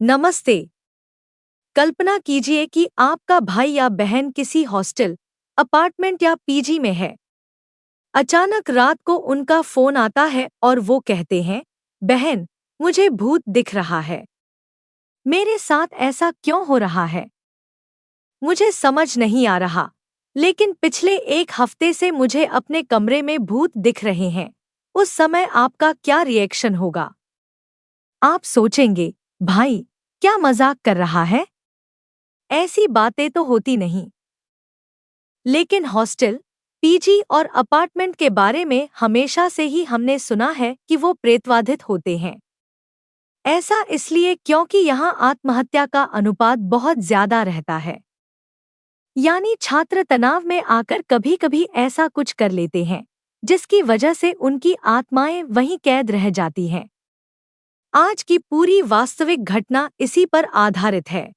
नमस्ते। कल्पना कीजिए कि आपका भाई या बहन किसी हॉस्टल, अपार्टमेंट या पीजी में है। अचानक रात को उनका फोन आता है और वो कहते हैं, बहन, मुझे भूत दिख रहा है। मेरे साथ ऐसा क्यों हो रहा है? मुझे समझ नहीं आ रहा, लेकिन पिछले एक हफ्ते से मुझे अपने कमरे में भूत दिख रहे हैं। उस समय आपका क्या रिएक्शन होगा? आप सोचेंगे, भाई, क्या मजाक कर रहा है? ऐसी बातें तो होती नहीं। लेकिन हॉस्टल, पीजी और अपार्टमेंट के बारे में हमेशा से ही हमने सुना है कि वो प्रेतवाधित होते हैं। ऐसा इसलिए क्योंकि यहाँ आत्महत्या का अनुपात बहुत ज्यादा रहता है। यानी छात्र तनाव में आकर कभी कभी ऐसा कुछ कर लेते हैं, जिसकी वजह से उनकी आत्माएं वहीं कैद रह जाती हैं। आज की पूरी वास्तविक घटना इसी पर आधारित है।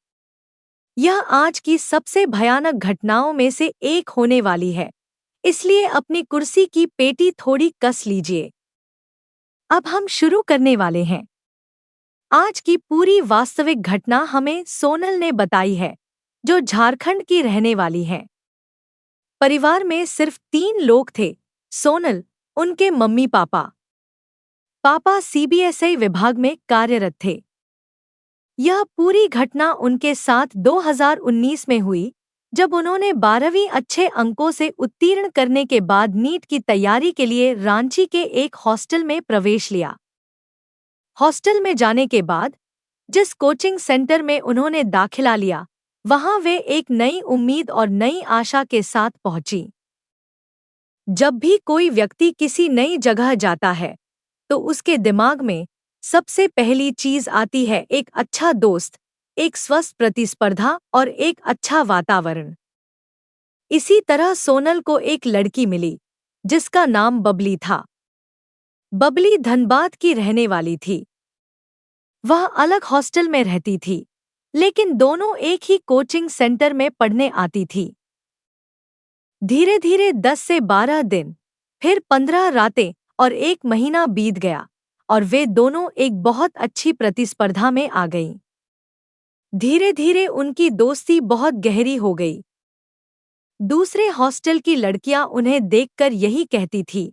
यह आज की सबसे भयानक घटनाओं में से एक होने वाली है, इसलिए अपनी कुर्सी की पेटी थोड़ी कस लीजिए। अब हम शुरू करने वाले हैं। आज की पूरी वास्तविक घटना हमें सोनल ने बताई है, जो झारखंड की रहने वाली है। परिवार में सिर्फ 3 लोग थे, सोनल, उनके मम्मी पापा। पापा सीबीएसई विभाग में कार्यरत थे। यह पूरी घटना उनके साथ 2019 में हुई, जब उन्होंने 12वीं अच्छे अंकों से उत्तीर्ण करने के बाद नीट की तैयारी के लिए रांची के एक हॉस्टल में प्रवेश लिया। हॉस्टल में जाने के बाद जिस कोचिंग सेंटर में उन्होंने दाखिला लिया, वहां वे एक नई उम्मीद और नई आशा के साथ पहुंची। जब भी कोई व्यक्ति किसी नई जगह जाता है, तो उसके दिमाग में सबसे पहली चीज आती है एक अच्छा दोस्त, एक स्वस्थ प्रतिस्पर्धा और एक अच्छा वातावरण। इसी तरह सोनल को एक लड़की मिली, जिसका नाम बबली था। बबली धनबाद की रहने वाली थी। वह अलग हॉस्टल में रहती थी, लेकिन दोनों एक ही कोचिंग सेंटर में पढ़ने आती थी। धीरे धीरे 10 से 12 दिन, फिर 15 रातें और 1 महीना बीत गया, और वे दोनों एक बहुत अच्छी प्रतिस्पर्धा में आ गईं। धीरे धीरे उनकी दोस्ती बहुत गहरी हो गई। दूसरे हॉस्टल की लड़कियां उन्हें देखकर यही कहती थी,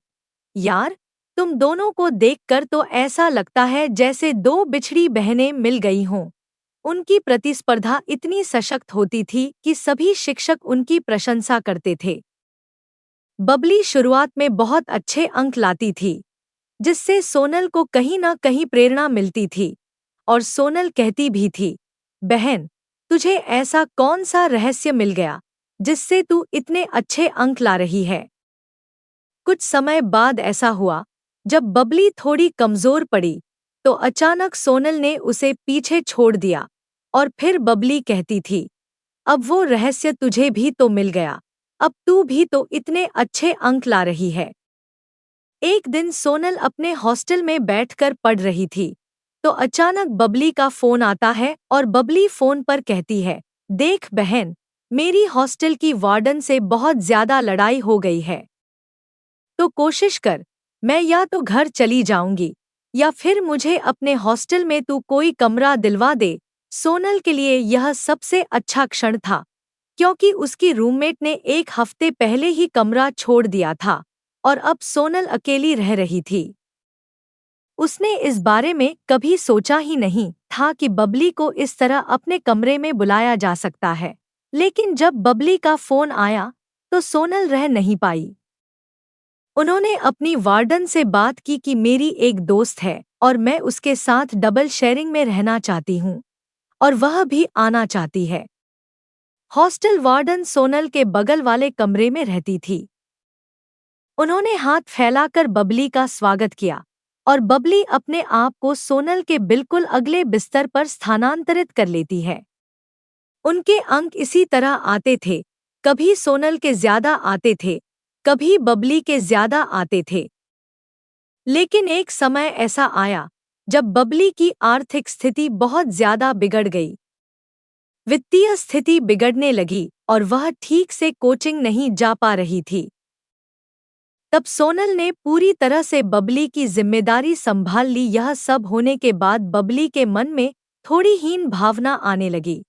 यार, तुम दोनों को देखकर तो ऐसा लगता है जैसे 2 बिछड़ी बहनें मिल गई हों। उनकी प्रतिस्पर्धा इतनी सशक्त होती थी कि सभी शिक्षक उनकी प्रशंसा करते थे। बबली शुरुआत में बहुत अच्छे अंक लाती थी, जिससे सोनल को कहीं न कहीं प्रेरणा मिलती थी, और सोनल कहती भी थी, बहन, तुझे ऐसा कौन सा रहस्य मिल गया, जिससे तू इतने अच्छे अंक ला रही है? कुछ समय बाद ऐसा हुआ, जब बबली थोड़ी कमजोर पड़ी, तो अचानक सोनल ने उसे पीछे छोड़ दिया, और फिर बबली कहती थी, अब वो रहस्य तुझे भी तो मिल गया, अब तू भी तो इतने अच्छे अंक ला रही है। एक दिन सोनल अपने हॉस्टल में बैठकर पढ़ रही थी, तो अचानक बबली का फोन आता है और बबली फोन पर कहती है, देख बहन, मेरी हॉस्टल की वार्डन से बहुत ज्यादा लड़ाई हो गई है। तो कोशिश कर, मैं या तो घर चली जाऊंगी, या फिर मुझे अपने हॉस्टल में तू कोई कमरा दिलवा दे। सोनल के लिए यह सबसे अच्छा क्षण था, क्योंकि उसकी रूममेट ने 1 हफ्ते पहले ही कमरा छोड़ दिया था, और अब सोनल अकेली रह रही थी। उसने इस बारे में कभी सोचा ही नहीं था कि बबली को इस तरह अपने कमरे में बुलाया जा सकता है। लेकिन जब बबली का फोन आया, तो सोनल रह नहीं पाई। उन्होंने अपनी वार्डन से बात की कि मेरी एक दोस्त है और मैं उसके साथ डबल शेयरिंग में रहना चाहती हूँ, और वह भी आना चाहती है। हॉस्टल वार्डन सोनल के बगल वाले कमरे में रहती थी। उन्होंने हाथ फैलाकर बबली का स्वागत किया, और बबली अपने आप को सोनल के बिल्कुल अगले बिस्तर पर स्थानांतरित कर लेती है। उनके अंक इसी तरह आते थे, कभी सोनल के ज्यादा आते थे, कभी बबली के ज्यादा आते थे। लेकिन एक समय ऐसा आया, जब बबली की आर्थिक स्थिति बहुत ज्यादा बिगड़ गई। वित्तीय स्थिति बिगड़ने लगी और वह ठीक से कोचिंग नहीं जा पा रही थी। तब सोनल ने पूरी तरह से बबली की जिम्मेदारी संभाल ली। यह सब होने के बाद बबली के मन में थोड़ी हीन भावना आने लगी।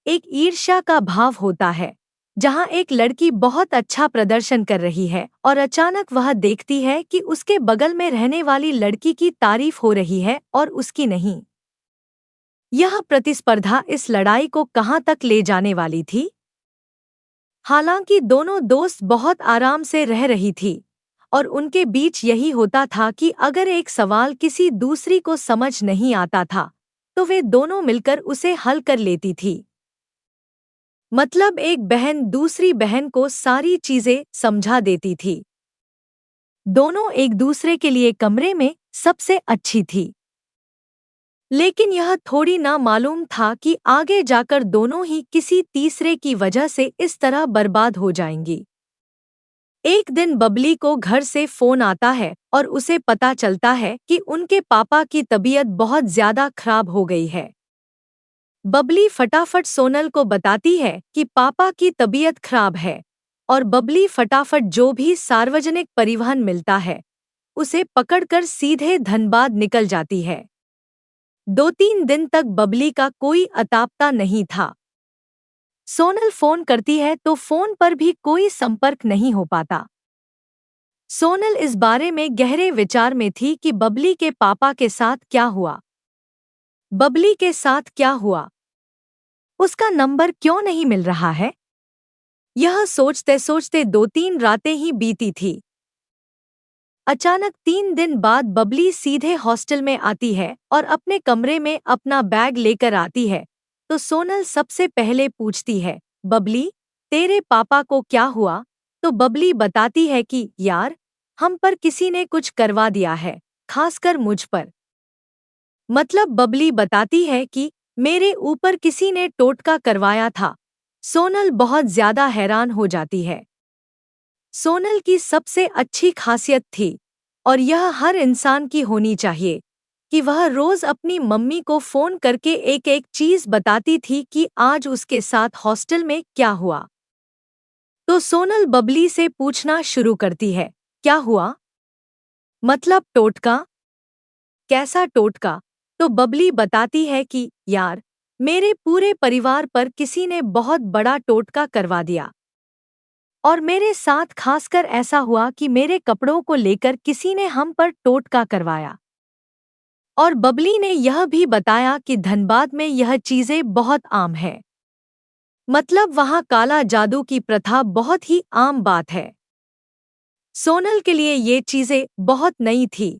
एक ईर्ष्या का भाव होता है, जहां एक लड़की बहुत अच्छा प्रदर्शन कर रही है और अचानक वह देखती है कि उसके बगल में रहने वाली लड़की की तारीफ हो रही है और उसकी नहीं। यह प्रतिस्पर्धा इस लड़ाई को कहां तक ले जाने वाली थी? हालांकि दोनों दोस्त बहुत आराम से रह रही थी और उनके बीच यही होता था कि अगर एक सवाल किसी दूसरी को समझ नहीं आता था, तो वे दोनों मिलकर उसे हल कर लेती थी। मतलब एक बहन दूसरी बहन को सारी चीजें समझा देती थी। दोनों एक दूसरे के लिए कमरे में सबसे अच्छी थी। लेकिन यह थोड़ी ना मालूम था कि आगे जाकर दोनों ही किसी तीसरे की वजह से इस तरह बर्बाद हो जाएंगी। एक दिन बबली को घर से फोन आता है और उसे पता चलता है कि उनके पापा की तबीयत बहुत ज्यादा खराब हो गई है। बबली फटाफट सोनल को बताती है कि पापा की तबीयत खराब है और बबली फटाफट जो भी सार्वजनिक परिवहन मिलता है उसे पकड़कर सीधे धनबाद निकल जाती है। 2-3 दिन तक बबली का कोई अतापता नहीं था। सोनल फोन करती है तो फोन पर भी कोई संपर्क नहीं हो पाता। सोनल इस बारे में गहरे विचार में थी कि बबली के पापा के साथ क्या हुआ। बबली के साथ क्या हुआ? उसका नंबर क्यों नहीं मिल रहा है? यह सोचते सोचते 2-3 रातें ही बीती थी। अचानक 3 दिन बाद बबली सीधे हॉस्टल में आती है और अपने कमरे में अपना बैग लेकर आती है, तो सोनल सबसे पहले पूछती है, बबली, तेरे पापा को क्या हुआ? तो बबली बताती है कि यार, हम पर किसी ने कुछ करवा दिया है, खासकर मुझ पर। मतलब बबली बताती है कि मेरे ऊपर किसी ने टोटका करवाया था। सोनल बहुत ज्यादा हैरान हो जाती है। सोनल की सबसे अच्छी खासियत थी, और यह हर इंसान की होनी चाहिए, कि वह रोज अपनी मम्मी को फोन करके एक एक चीज बताती थी कि आज उसके साथ हॉस्टल में क्या हुआ। तो सोनल बबली से पूछना शुरू करती है, क्या हुआ? मतलब टोटका? कैसा टोटका? तो बबली बताती है कि यार, मेरे पूरे परिवार पर किसी ने बहुत बड़ा टोटका करवा दिया। और मेरे साथ खासकर ऐसा हुआ कि मेरे कपड़ों को लेकर किसी ने हम पर टोटका करवाया। और बबली ने यह भी बताया कि धनबाद में यह चीजें बहुत आम है। मतलब वहाँ काला जादू की प्रथा बहुत ही आम बात है। सोनल के लिए ये चीजें बहुत नई थी।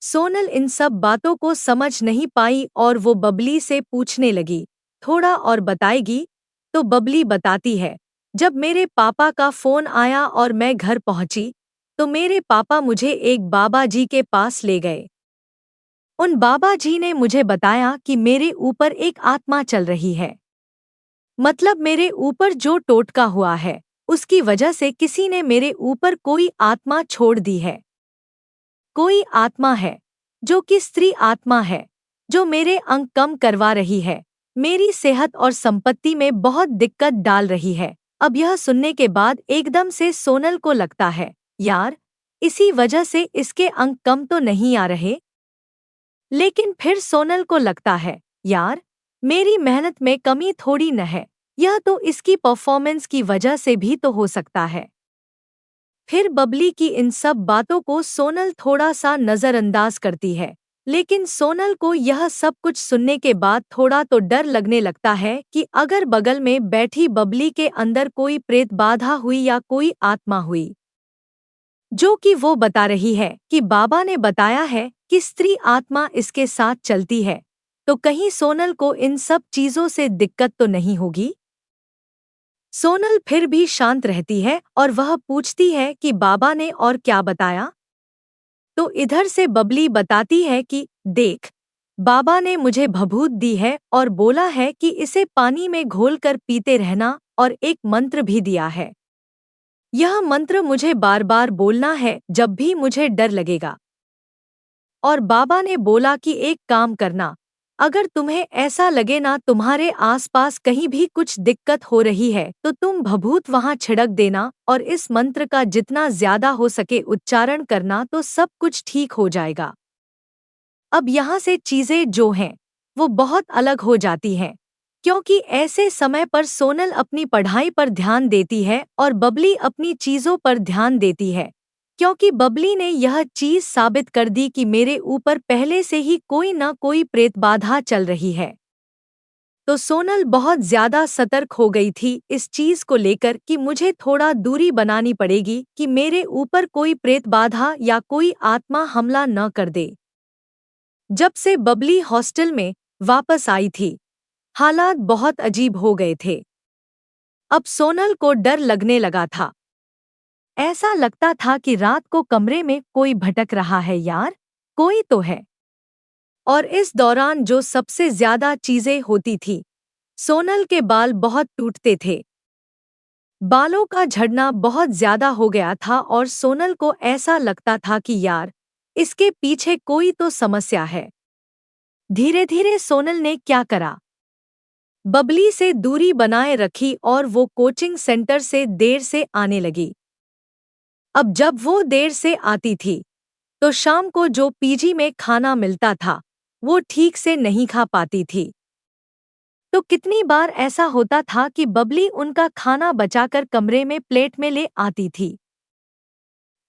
सोनल इन सब बातों को समझ नहीं पाई और वो बबली से पूछने लगी, थोड़ा और बताएगी? तो बबली बताती है, जब मेरे पापा का फोन आया और मैं घर पहुंची, तो मेरे पापा मुझे एक बाबा जी के पास ले गए। उन बाबा जी ने मुझे बताया कि मेरे ऊपर एक आत्मा चल रही है। मतलब मेरे ऊपर जो टोटका हुआ है, उसकी वजह से किसी ने मेरे ऊपर कोई आत्मा छोड़ दी है। कोई आत्मा है, जो कि स्त्री आत्मा है, जो मेरे अंग कम करवा रही है, मेरी सेहत और संपत्ति में बहुत दिक्कत डाल रही है। अब यह सुनने के बाद एकदम से सोनल को लगता है, यार, इसी वजह से इसके अंग कम तो नहीं आ रहे। लेकिन फिर सोनल को लगता है, यार, मेरी मेहनत में कमी थोड़ी न है, यह तो इसकी परफॉर्मेंस की वजह से भी तो हो सकता है। फिर बबली की इन सब बातों को सोनल थोड़ा सा नजरअंदाज करती है, लेकिन सोनल को यह सब कुछ सुनने के बाद थोड़ा तो डर लगने लगता है कि अगर बगल में बैठी बबली के अंदर कोई प्रेत बाधा हुई या कोई आत्मा हुई, जो कि वो बता रही है कि बाबा ने बताया है कि स्त्री आत्मा इसके साथ चलती है, तो कहीं सोनल को इन सब चीजों से दिक्कत तो नहीं होगी। सोनल फिर भी शांत रहती है और वह पूछती है कि बाबा ने और क्या बताया। तो इधर से बबली बताती है कि देख, बाबा ने मुझे भभूत दी है और बोला है कि इसे पानी में घोलकर पीते रहना, और एक मंत्र भी दिया है। यह मंत्र मुझे बार बार बोलना है जब भी मुझे डर लगेगा। और बाबा ने बोला कि एक काम करना, अगर तुम्हें ऐसा लगे ना तुम्हारे आसपास कहीं भी कुछ दिक्कत हो रही है, तो तुम भभूत वहां छिड़क देना और इस मंत्र का जितना ज्यादा हो सके उच्चारण करना, तो सब कुछ ठीक हो जाएगा। अब यहाँ से चीजें जो हैं वो बहुत अलग हो जाती हैं, क्योंकि ऐसे समय पर सोनल अपनी पढ़ाई पर ध्यान देती है और बबली अपनी चीजों पर ध्यान देती है, क्योंकि बबली ने यह चीज साबित कर दी कि मेरे ऊपर पहले से ही कोई न कोई प्रेतबाधा चल रही है। तो सोनल बहुत ज्यादा सतर्क हो गई थी इस चीज को लेकर कि मुझे थोड़ा दूरी बनानी पड़ेगी कि मेरे ऊपर कोई प्रेतबाधा या कोई आत्मा हमला न कर दे। जब से बबली हॉस्टल में वापस आई थी, हालात बहुत अजीब हो गए थे। अब सोनल को डर लगने लगा था। ऐसा लगता था कि रात को कमरे में कोई भटक रहा है यार, कोई तो है। और इस दौरान जो सबसे ज्यादा चीजें होती थी, सोनल के बाल बहुत टूटते थे। बालों का झड़ना बहुत ज्यादा हो गया था और सोनल को ऐसा लगता था कि यार, इसके पीछे कोई तो समस्या है। धीरे धीरे सोनल ने क्या करा, बबली से दूरी बनाए रखी और वो कोचिंग सेंटर से देर से आने लगी। अब जब वो देर से आती थी तो शाम को जो पीजी में खाना मिलता था वो ठीक से नहीं खा पाती थी। तो कितनी बार ऐसा होता था कि बबली उनका खाना बचाकर कमरे में प्लेट में ले आती थी।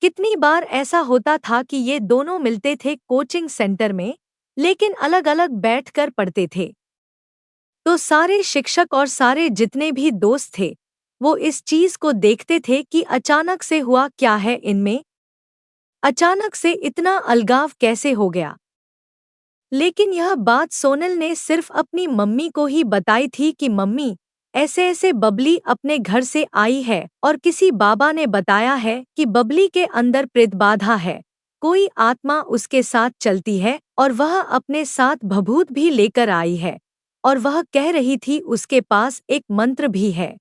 कितनी बार ऐसा होता था कि ये दोनों मिलते थे कोचिंग सेंटर में, लेकिन अलग अलग बैठकर पढ़ते थे। तो सारे शिक्षक और सारे जितने भी दोस्त थे वो इस चीज को देखते थे कि अचानक से हुआ क्या है इनमें, अचानक से इतना अलगाव कैसे हो गया। लेकिन यह बात सोनल ने सिर्फ अपनी मम्मी को ही बताई थी कि मम्मी, ऐसे ऐसे बबली अपने घर से आई है और किसी बाबा ने बताया है कि बबली के अंदर प्रेतबाधा है, कोई आत्मा उसके साथ चलती है और वह अपने साथ भभूत भी लेकर आई है और वह कह रही थी उसके पास एक मंत्र भी है।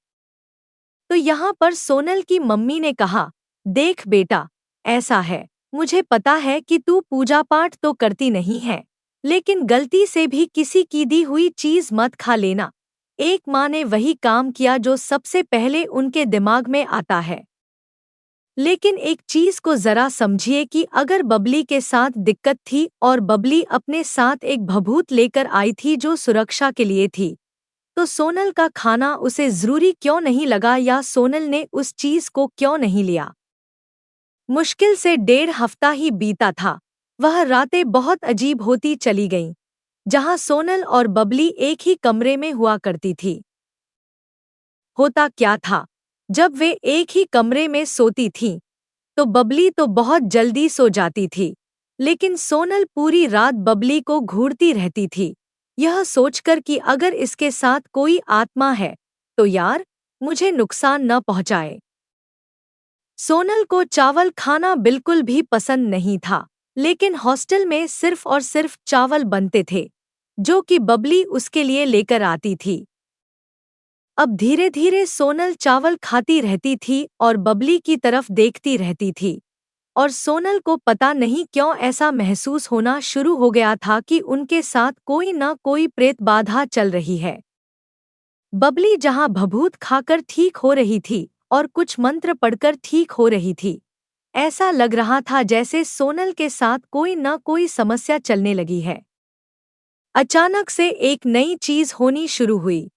तो यहाँ पर सोनल की मम्मी ने कहा, देख बेटा, ऐसा है, मुझे पता है कि तू पूजा पाठ तो करती नहीं है, लेकिन गलती से भी किसी की दी हुई चीज मत खा लेना। एक माँ ने वही काम किया जो सबसे पहले उनके दिमाग में आता है। लेकिन एक चीज को जरा समझिए कि अगर बबली के साथ दिक्कत थी और बबली अपने साथ एक भभूत लेकर आई थी जो सुरक्षा के लिए थी, तो सोनल का खाना उसे जरूरी क्यों नहीं लगा या सोनल ने उस चीज को क्यों नहीं लिया। मुश्किल से 1.5 हफ्ता ही बीता था। वह रातें बहुत अजीब होती चली गईं, जहां सोनल और बबली एक ही कमरे में हुआ करती थी। होता क्या था, जब वे एक ही कमरे में सोती थीं, तो बबली तो बहुत जल्दी सो जाती थी, लेकिन सोनल पूरी रात बबली को घूरती रहती थी, यह सोचकर कि अगर इसके साथ कोई आत्मा है तो यार, मुझे नुकसान न पहुंचाए। सोनल को चावल खाना बिल्कुल भी पसंद नहीं था, लेकिन हॉस्टल में सिर्फ और सिर्फ चावल बनते थे, जो कि बबली उसके लिए लेकर आती थी। अब धीरे धीरे सोनल चावल खाती रहती थी और बबली की तरफ देखती रहती थी, और सोनल को पता नहीं क्यों ऐसा महसूस होना शुरू हो गया था कि उनके साथ कोई न कोई प्रेत बाधा चल रही है। बबली जहां भभूत खाकर ठीक हो रही थी और कुछ मंत्र पढ़कर ठीक हो रही थी, ऐसा लग रहा था जैसे सोनल के साथ कोई न कोई समस्या चलने लगी है। अचानक से एक नई चीज होनी शुरू हुई।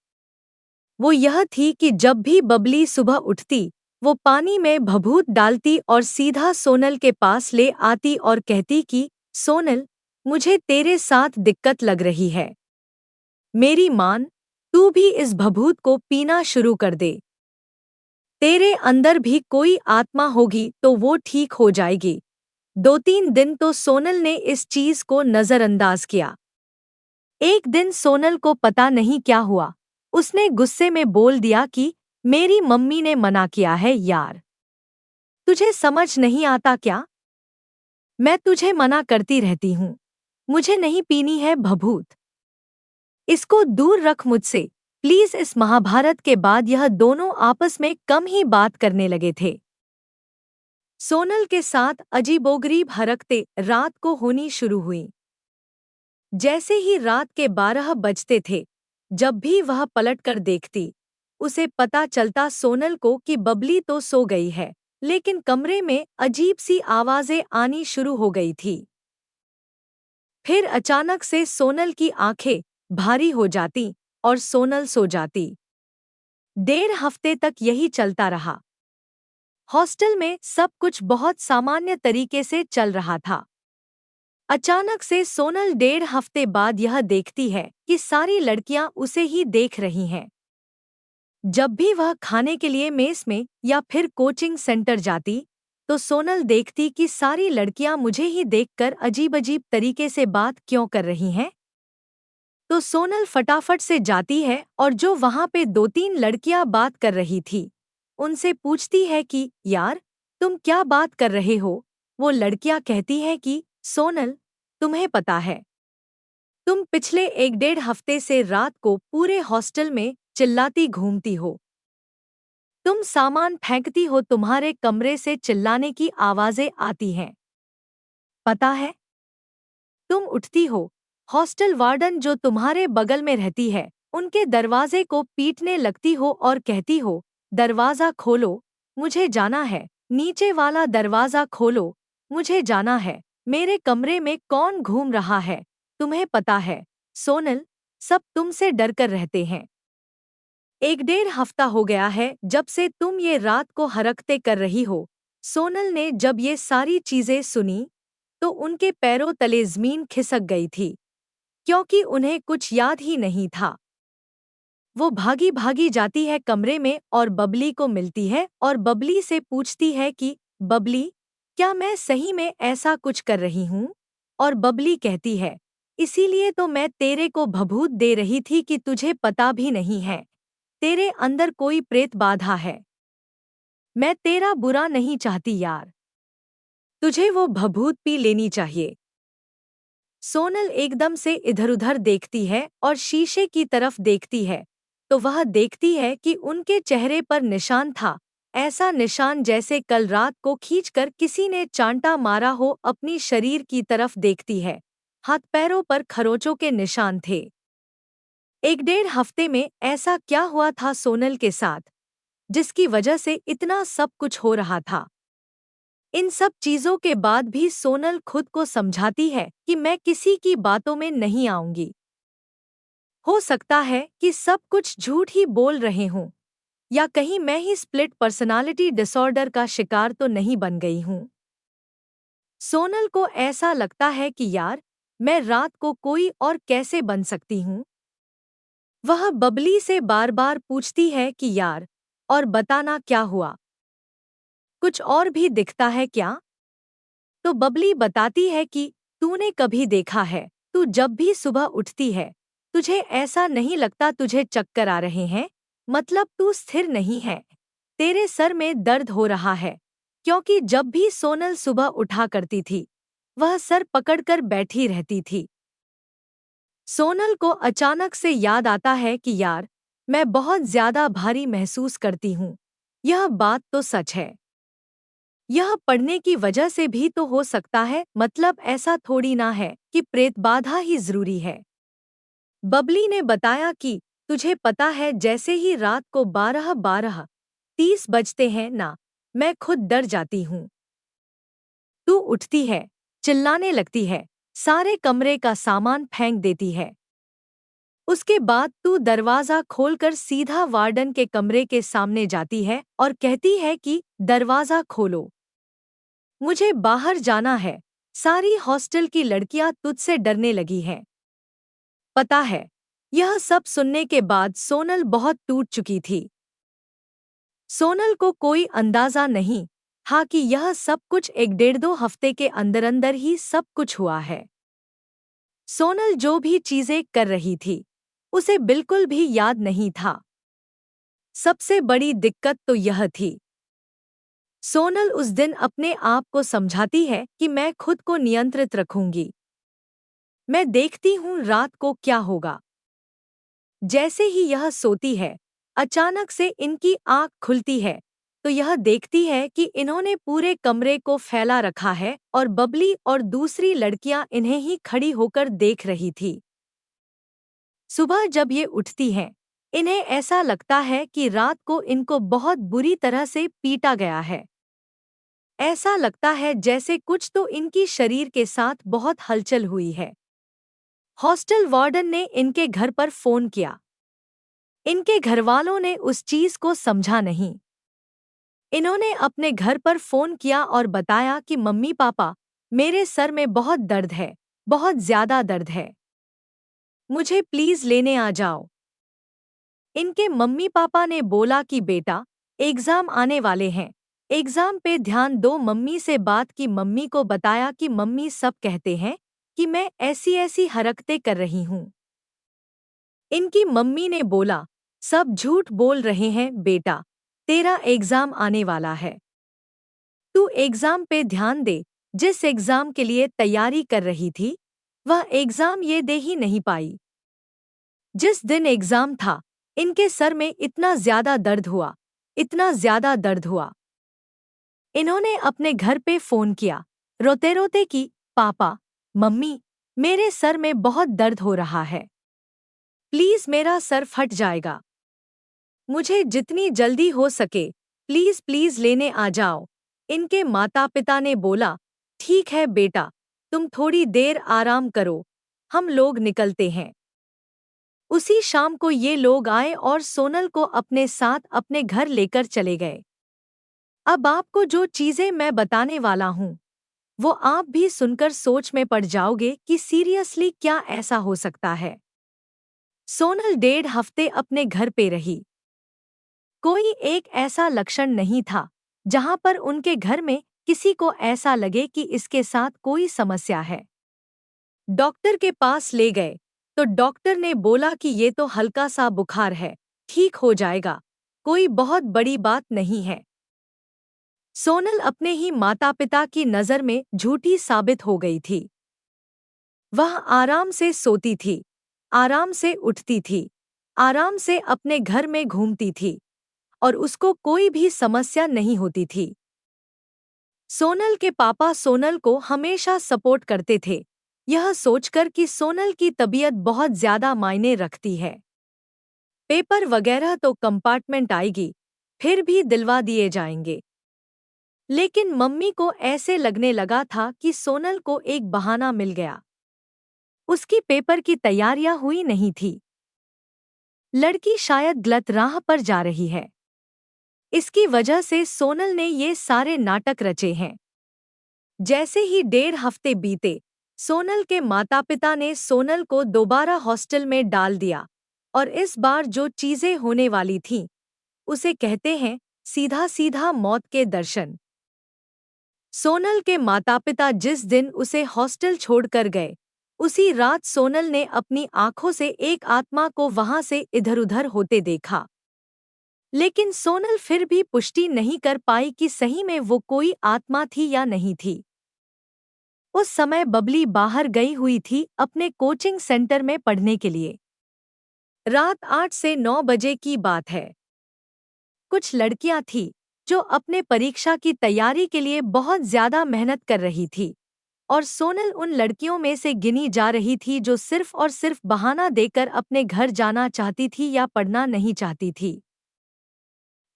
वो यह थी कि जब भी बबली सुबह उठती, वो पानी में भभूत डालती और सीधा सोनल के पास ले आती और कहती कि सोनल, मुझे तेरे साथ दिक्कत लग रही है, मेरी मान, तू भी इस भभूत को पीना शुरू कर दे। तेरे अंदर भी कोई आत्मा होगी तो वो ठीक हो जाएगी। 2-3 दिन तो सोनल ने इस चीज को नजरअंदाज किया। एक दिन सोनल को पता नहीं क्या हुआ, उसने गुस्से में बोल दिया कि मेरी मम्मी ने मना किया है यार, तुझे समझ नहीं आता क्या? मैं तुझे मना करती रहती हूँ, मुझे नहीं पीनी है भभूत, इसको दूर रख मुझसे प्लीज। इस महाभारत के बाद यह दोनों आपस में कम ही बात करने लगे थे। सोनल के साथ अजीबोगरीब हरकतें रात को होनी शुरू हुई। जैसे ही रात के 12 बजते थे, जब भी वह पलटकर देखती, उसे पता चलता सोनल को कि बबली तो सो गई है, लेकिन कमरे में अजीब सी आवाजें आनी शुरू हो गई थी। फिर अचानक से सोनल की आंखें भारी हो जाती और सोनल सो जाती। 1.5 हफ्ते तक यही चलता रहा। हॉस्टल में सब कुछ बहुत सामान्य तरीके से चल रहा था। अचानक से सोनल 1.5 हफ्ते बाद यह देखती है कि सारी लड़कियां उसे ही देख रही हैं। जब भी वह खाने के लिए मेस में या फिर कोचिंग सेंटर जाती, तो सोनल देखती कि सारी लड़कियां मुझे ही देखकर अजीब अजीब तरीके से बात क्यों कर रही हैं। तो सोनल फटाफट से जाती है और जो वहां पे 2-3 लड़कियां बात कर रही थी, उनसे पूछती है कि यार, तुम क्या बात कर रहे हो। वो लड़कियां कहती हैं कि सोनल, तुम्हें पता है, तुम पिछले 1-1.5 हफ्ते से रात को पूरे हॉस्टल में चिल्लाती घूमती हो। तुम सामान फेंकती हो, तुम्हारे कमरे से चिल्लाने की आवाजें आती हैं। पता है, तुम उठती हो, हॉस्टल वार्डन जो तुम्हारे बगल में रहती है, उनके दरवाजे को पीटने लगती हो और कहती हो, दरवाजा खोलो, मुझे जाना है, नीचे वाला दरवाजा खोलो, मुझे जाना है, मेरे कमरे में कौन घूम रहा है, तुम्हें पता है, सोनल, सब तुमसे डरकर रहते हैं। 1-1.5 हफ्ता हो गया है जब से तुम ये रात को हरकतें कर रही हो। सोनल ने जब ये सारी चीजें सुनी, तो उनके पैरों तले जमीन खिसक गई थी, क्योंकि उन्हें कुछ याद ही नहीं था। वो भागी भागी जाती है कमरे में और बबली को मिलती है और बबली से पूछती है कि बबली, क्या मैं सही में ऐसा कुछ कर रही हूँ? और बबली कहती है, इसीलिए तो मैं तेरे को भभूत दे रही थी कि तुझे पता भी नहीं है, तेरे अंदर कोई प्रेत बाधा है। मैं तेरा बुरा नहीं चाहती यार, तुझे वो भभूत पी लेनी चाहिए। सोनल एकदम से इधर-उधर देखती है और शीशे की तरफ देखती है, तो वह देखती है कि उनके चेहरे पर निशान था, ऐसा निशान जैसे कल रात को खींचकर किसी ने चांटा मारा हो। अपनी शरीर की तरफ देखती है, हाथ पैरों पर खरोंचों के निशान थे। 1-1.5 हफ्ते में ऐसा क्या हुआ था सोनल के साथ, जिसकी वजह से इतना सब कुछ हो रहा था। इन सब चीजों के बाद भी सोनल खुद को समझाती है कि मैं किसी की बातों में नहीं आऊंगी। हो सकता है कि सब कुछ झूठ ही बोल रहे हों, या कहीं मैं ही स्प्लिट पर्सनालिटी डिसऑर्डर का शिकार तो नहीं बन गई हूं। सोनल को ऐसा लगता है कि यार, मैं रात को कोई और कैसे बन सकती हूं। वह बबली से बार बार पूछती है कि यार, और बताना क्या हुआ, कुछ और भी दिखता है क्या? तो बबली बताती है कि तूने कभी देखा है, तू जब भी सुबह उठती है, तुझे ऐसा नहीं लगता तुझे चक्कर आ रहे हैं, मतलब तू स्थिर नहीं है, तेरे सर में दर्द हो रहा है। क्योंकि जब भी सोनल सुबह उठा करती थी, वह सर पकड़कर बैठी रहती थी। सोनल को अचानक से याद आता है कि यार, मैं बहुत ज्यादा भारी महसूस करती हूँ। यह बात तो सच है। यह पढ़ने की वजह से भी तो हो सकता है, मतलब ऐसा थोड़ी ना है कि प्रेत बाधा ही जरूरी है। बबली ने बताया कि तुझे पता है, जैसे ही रात को 12:30 बजते हैं ना, मैं खुद डर जाती हूँ। तू उठती है, चिल्लाने लगती है, सारे कमरे का सामान फेंक देती है। उसके बाद तू दरवाजा खोलकर सीधा वार्डन के कमरे के सामने जाती है और कहती है कि दरवाजा खोलो, मुझे बाहर जाना है, सारी हॉस्टल की लड़कियां तुझसे डरने लगी हैं। पता है, यह सब सुनने के बाद सोनल बहुत टूट चुकी थी। सोनल को कोई अंदाजा नहीं था कि यह सब कुछ 1-1.5 हफ्ते के अंदर अंदर ही सब कुछ हुआ है। सोनल जो भी चीजें कर रही थी, उसे बिल्कुल भी याद नहीं था। सबसे बड़ी दिक्कत तो यह थी, सोनल उस दिन अपने आप को समझाती है कि मैं खुद को नियंत्रित रखूंगी, मैं देखती हूँ रात को क्या होगा। जैसे ही यह सोती है, अचानक से इनकी आंख खुलती है, तो यह देखती है कि इन्होंने पूरे कमरे को फैला रखा है और बबली और दूसरी लड़कियां इन्हें ही खड़ी होकर देख रही थी। सुबह जब ये उठती हैं, इन्हें ऐसा लगता है कि रात को इनको बहुत बुरी तरह से पीटा गया है। ऐसा लगता है जैसे कुछ तो इनकी शरीर के साथ बहुत हलचल हुई है। हॉस्टल वार्डन ने इनके घर पर फोन किया। इनके घरवालों ने उस चीज को समझा नहीं। इन्होंने अपने घर पर फोन किया और बताया कि मम्मी पापा, मेरे सर में बहुत दर्द है, बहुत ज्यादा दर्द है, मुझे प्लीज लेने आ जाओ। इनके मम्मी पापा ने बोला कि बेटा, एग्जाम आने वाले हैं, एग्जाम पे ध्यान दो। मम्मी से बात की, मम्मी को बताया कि मम्मी सब कहते हैं कि मैं ऐसी ऐसी हरकतें कर रही हूँ। इनकी मम्मी ने बोला, सब झूठ बोल रहे हैं बेटा, तेरा एग्जाम आने वाला है, तू एग्जाम पे ध्यान दे। जिस एग्जाम के लिए तैयारी कर रही थी, वह एग्जाम ये दे ही नहीं पाई। जिस दिन एग्जाम था, इनके सर में इतना ज्यादा दर्द हुआ, इतना ज्यादा दर्द हुआ। इन्होंने अपने घर पे फोन किया, रोते रोते कि पापा, मम्मी, मेरे सर में बहुत दर्द हो रहा है, प्लीज मेरा सर फट जाएगा, मुझे जितनी जल्दी हो सके प्लीज प्लीज लेने आ जाओ। इनके माता पिता ने बोला, ठीक है बेटा, तुम थोड़ी देर आराम करो, हम लोग निकलते हैं। उसी शाम को ये लोग आए और सोनल को अपने साथ अपने घर लेकर चले गए। अब आपको जो चीजें मैं बताने वाला हूँ, वो आप भी सुनकर सोच में पड़ जाओगे कि सीरियसली क्या ऐसा हो सकता है। सोनल 1.5 हफ्ते अपने घर पे रही। कोई एक ऐसा लक्षण नहीं था जहां पर उनके घर में किसी को ऐसा लगे कि इसके साथ कोई समस्या है। डॉक्टर के पास ले गए तो डॉक्टर ने बोला कि ये तो हल्का सा बुखार है, ठीक हो जाएगा, कोई बहुत बड़ी बात नहीं है। सोनल अपने ही माता पिता की नज़र में झूठी साबित हो गई थी। वह आराम से सोती थी, आराम से उठती थी, आराम से अपने घर में घूमती थी और उसको कोई भी समस्या नहीं होती थी। सोनल के पापा सोनल को हमेशा सपोर्ट करते थे, यह सोचकर कि सोनल की तबीयत बहुत ज्यादा मायने रखती है। पेपर वगैरह तो कंपार्टमेंट आएगी, फिर भी दिलवा दिए जाएंगे। लेकिन मम्मी को ऐसे लगने लगा था कि सोनल को एक बहाना मिल गया। उसकी पेपर की तैयारियां हुई नहीं थी। लड़की शायद गलत राह पर जा रही है। इसकी वजह से सोनल ने ये सारे नाटक रचे हैं। जैसे ही 1.5 हफ्ते बीते, सोनल के माता पिता ने सोनल को दोबारा हॉस्टल में डाल दिया और इस बार जो चीजें होने वाली थीं, उसे कहते हैं सीधा सीधा मौत के दर्शन। सोनल के माता पिता जिस दिन उसे हॉस्टल छोड़कर गए, उसी रात सोनल ने अपनी आंखों से एक आत्मा को वहां से इधर-उधर होते देखा। लेकिन सोनल फिर भी पुष्टि नहीं कर पाई कि सही में वो कोई आत्मा थी या नहीं थी। उस समय बबली बाहर गई हुई थी अपने कोचिंग सेंटर में पढ़ने के लिए। रात 8 से 9 बजे की बात है। कुछ लड़कियां थीं जो अपने परीक्षा की तैयारी के लिए बहुत ज्यादा मेहनत कर रही थी और सोनल उन लड़कियों में से गिनी जा रही थी जो सिर्फ और सिर्फ बहाना देकर अपने घर जाना चाहती थी या पढ़ना नहीं चाहती थी।